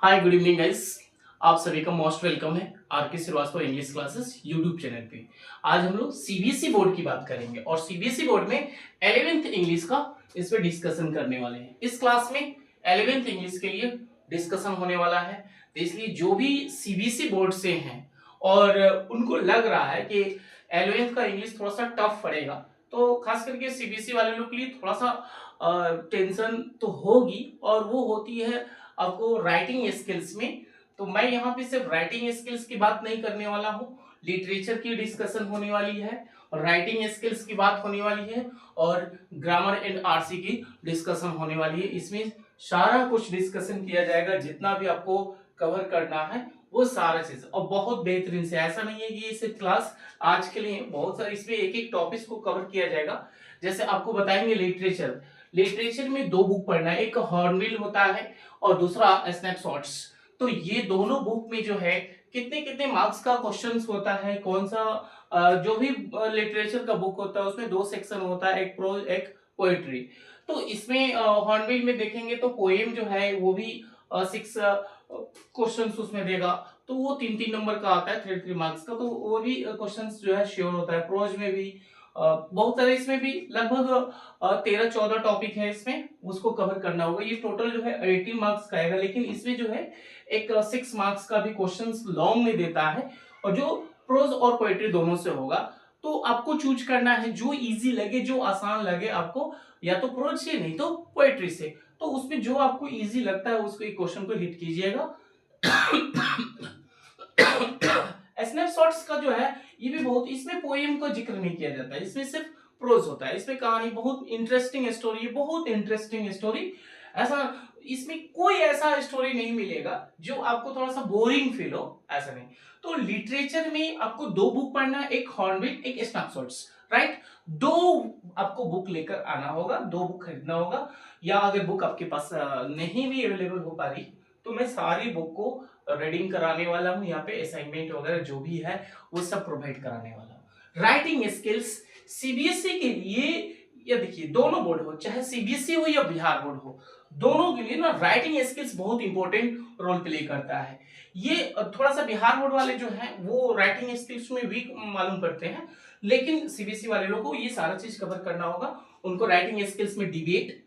Hi good evening guys. आप सभी का मोस्ट वेलकम है R K Srivastava English classes YouTube channel पे। आज हम लोग सीबीएसई बोर्ड की बात करेंगे और सीबीएसई बोर्ड में 11th इंग्लिश का इस पे डिस्कशन करने वाले हैं। इस क्लास में 11th इंग्लिश के लिए डिस्कशन होने वाला है, तो इसलिए जो भी सीबीएसई बोर्ड से हैं और उनको लग रहा है कि 11th का इंग्लिश थोड़ा सा टफ पड़ेगा, तो खास करके सीबीएसई वाले लोग के लिए थोड़ा सा टेंशन तो होगी, और वो होती है आपको राइटिंग स्किल्स में। तो मैं यहाँ पे सिर्फ राइटिंग स्किल्स की बात नहीं करने वाला हूँ, लिटरेचर की डिस्कशन होने वाली है, राइटिंग स्किल्स की बात होने वाली है, और ग्रामर एंड आरसी की डिस्कशन होने वाली है। इसमें सारा कुछ डिस्कशन किया जाएगा, जितना भी आपको कवर करना है वो सारा चीज, और बहुत बेहतरीन से। ऐसा नहीं है कि ये सिर्फ क्लास आज के लिए, बहुत सारे इसमें एक एक टॉपिक को कवर किया जाएगा। जैसे आपको बताएंगे लिटरेचर, लिटरेचर में दो बुक पढ़ना है, एक हॉर्नबिल होता है और दूसरा स्नैपशॉट्स। तो ये दोनों बुक में जो है कितने कितने मार्क्स का क्वेश्चंस होता है, कौन सा जो भी लिटरेचर का बुक होता है उसमें दो सेक्शन होता है, एक प्रोज एक पोएट्री। तो इसमें हॉर्नबिल में देखेंगे तो पोएम जो है वो भी 6 क्वेश्चंस उसमें देगा, तो वो 3-3 नंबर का आता है, 3-3 मार्क्स का। तो वो भी क्वेश्चंस जो है श्योर होता है। प्रोज में भी बहुत सारे, इसमें भी लगभग 13-14 टॉपिक है इसमें, उसको कवर करना होगा। ये टोटल जो है 18 मार्क्स का आएगा, लेकिन इसमें जो है एक 6 मार्क्स का भी क्वेश्चंस लॉन्ग में देता है, और जो प्रोज और पोएट्री दोनों से होगा। तो आपको चूज करना है जो इजी लगे, जो आसान लगे आपको, या तो प्रोज से नहीं तो पोएट्री से। तो उसमें जो आपको इजी लगता है उसको क्वेश्चन को हिट कीजिएगा। स्नैपशॉट्स का जो है ये भी बहुत, इसमें पोएम का जिक्र नहीं किया जाता है, इसमें सिर्फ प्रोज होता है। इसमें कहानी बहुत इंटरेस्टिंग स्टोरी है, बहुत इंटरेस्टिंग स्टोरी। ऐसा इसमें कोई ऐसा स्टोरी नहीं मिलेगा जो आपको थोड़ा सा बोरिंग फील हो, ऐसा नहीं। तो लिटरेचर में आपको दो बुक पढ़ना है, एक हॉर्नबिल एक स्नैपशॉट्स, राइट। दो आपको बुक लेकर आना होगा, दो बुक खरीदना होगा, या अगर बुक आपके पास नहीं भी अवेलेबल हो पा रही तो मैं सारी बुक को रीडिंग कराने वाला हूँ यहाँ पे, असाइनमेंट वगैरह जो भी है वो सब प्रोवाइड कराने वाला हूँ। राइटिंग स्किल्स सीबीएसई के लिए, या देखिए दोनों बोर्ड हो, चाहे सीबीएसई हो या बिहार बोर्ड हो, दोनों के लिए ना राइटिंग स्किल्स बहुत इंपॉर्टेंट रोल प्ले करता है। ये थोड़ा सा बिहार बोर्ड वाले जो हैं वो राइटिंग स्किल्स में वीक मालूम पड़ते हैं, लेकिन सीबीएसई वाले लोगों को ये सारा चीज कवर करना होगा। उनको राइटिंग स्किल्स में डिबेट,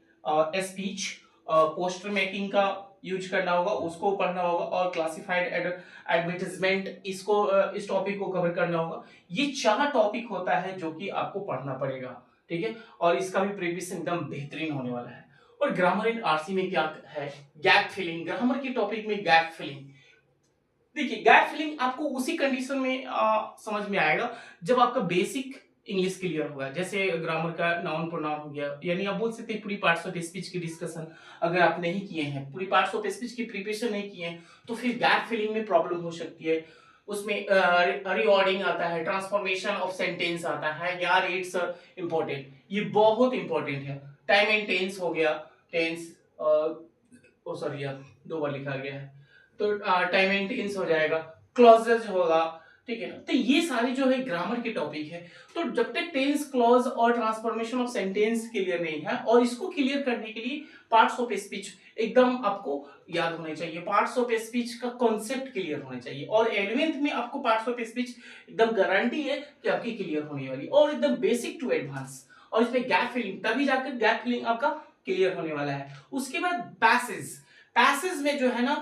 स्पीच, पोस्टर मेकिंग का यूज करना होगा, उसको पढ़ना होगा, और क्लासिफाइड एडवर्टाइजमेंट, इसको इस टॉपिक को कवर करना होगा। ये 4 टॉपिक होता है जो कि आपको पढ़ना पड़ेगा, ठीक है। और इसका भी प्रीवियस एकदम बेहतरीन होने वाला है। और ग्रामर एंड आरसी में क्या है, गैप फिलिंग। ग्रामर के टॉपिक में गैप फिलिंग, देखिए गैप फिलिंग आपको उसी कंडीशन में समझ में आएगा जब आपका बेसिक इंग्लिश क्लियर होगा। जैसे ग्रामर का नाउन प्रोनाउन हो गया, यानी आप बोल सकते हैं पूरी पार्ट्स ऑफ स्पीच की डिस्कशन अगर आप नहीं किए हैं, पूरी पार्ट्स ऑफ स्पीच की प्रिपरेशन नहीं किए हैं, तो फिर गैप फिलिंग में प्रॉब्लम हो सकती है। उसमें रिवर्डिंग आता है, ट्रांसफॉर्मेशन ऑफ सेंटेंस आता है, यार इट्स इंपॉर्टेंट, ये बहुत इंपॉर्टेंट है। टाइम एंड टेंस हो गया, टेंस ओ सॉरी यार 2 बार लिखा गया है, तो टाइम एंड टेंस हो जाएगा, क्लॉजेज होगा, ठीक है ना। तो ये सारी जो है ग्रामर के टॉपिक है। तो जब तक टेंस, क्लॉज और ट्रांसफॉर्मेशन ऑफ सेंटेंस क्लियर नहीं है, और इसको क्लियर करने के लिए पार्ट्स ऑफ स्पीच एकदम आपको याद होने चाहिए, पार्ट्स ऑफ स्पीच का कॉन्सेप्ट क्लियर होने चाहिए, और 11th में आपको पार्ट्स ऑफ स्पीच एकदम गारंटी है कि आपकी क्लियर होने वाली, और एकदम बेसिक टू एडवांस। और इसमें गैप फिलिंग, तभी जाकर गैप फिलिंग आपका क्लियर होने वाला है। उसके बाद पैसेज, पैसेज में जो है ना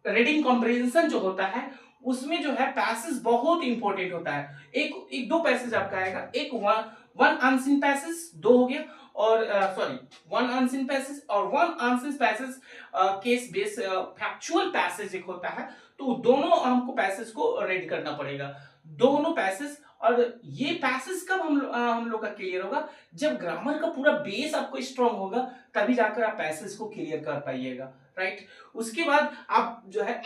रीडिंग कॉम्प्रिहेंशन जो होता है उसमें जो है पैसेज बहुत इंपॉर्टेंट होता है। एक दो पैसेज आपका आएगा, एक वन अनसीन पैसेज, दो हो गया, और सॉरी वन अनसीन पैसेज और one unseen passage case base factual passage एक होता है। तो दोनों हमको पैसेज को रीड करना पड़ेगा, दोनों पैसेज। और ये पैसेज कब हम लोग का क्लियर होगा, जब ग्रामर का पूरा बेस आपको स्ट्रांग होगा, तभी जाकर आप पैसेज को क्लियर कर पाइएगा, राइट। उसके बाद आप जो है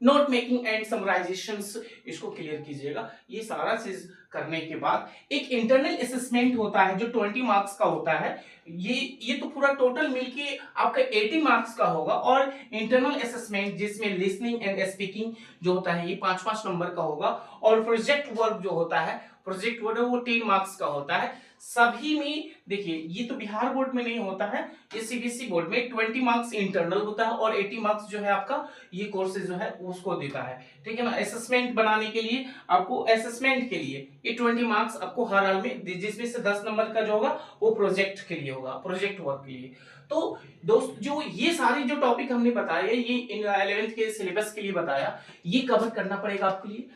नोट मेकिंग एंड समराइजेशंस, इसको क्लियर कीजिएगा। ये सारा चीज करने के बाद एक इंटरनल असेसमेंट होता है जो 20 मार्क्स का होता है। ये तो पूरा टोटल मिलके आपका 80 मार्क्स का होगा, और इंटरनल असेसमेंट जिसमें लिसनिंग एंड स्पीकिंग जो होता है ये 5-5 नंबर का होगा, और प्रोजेक्ट वर्क जो होता है, प्रोजेक्ट वर्क वो 10 मार्क्स का होता है। सभी में देखिए, ये तो बिहार बोर्ड में नहीं होता है, ये सीबीएसई बोर्ड में 20 मार्क्स इंटरनल होता है और 80 मार्क्स जो है आपका ये कोर्सेज जो है उसको देता है, ठीक है ना। असेसमेंट बनाने के लिए आपको, असेसमेंट के लिए ये 20 मार्क्स आपको हर हाल में, जिसमें से 10 नंबर का जो होगा वो प्रोजेक्ट के लिए होगा, प्रोजेक्ट वर्क के लिए। तो दोस्त, जो ये सारे जो टॉपिक हमने बताए, ये 11th के सिलेबस के लिए बताया, ये कवर करना पड़ेगा आपके लिए।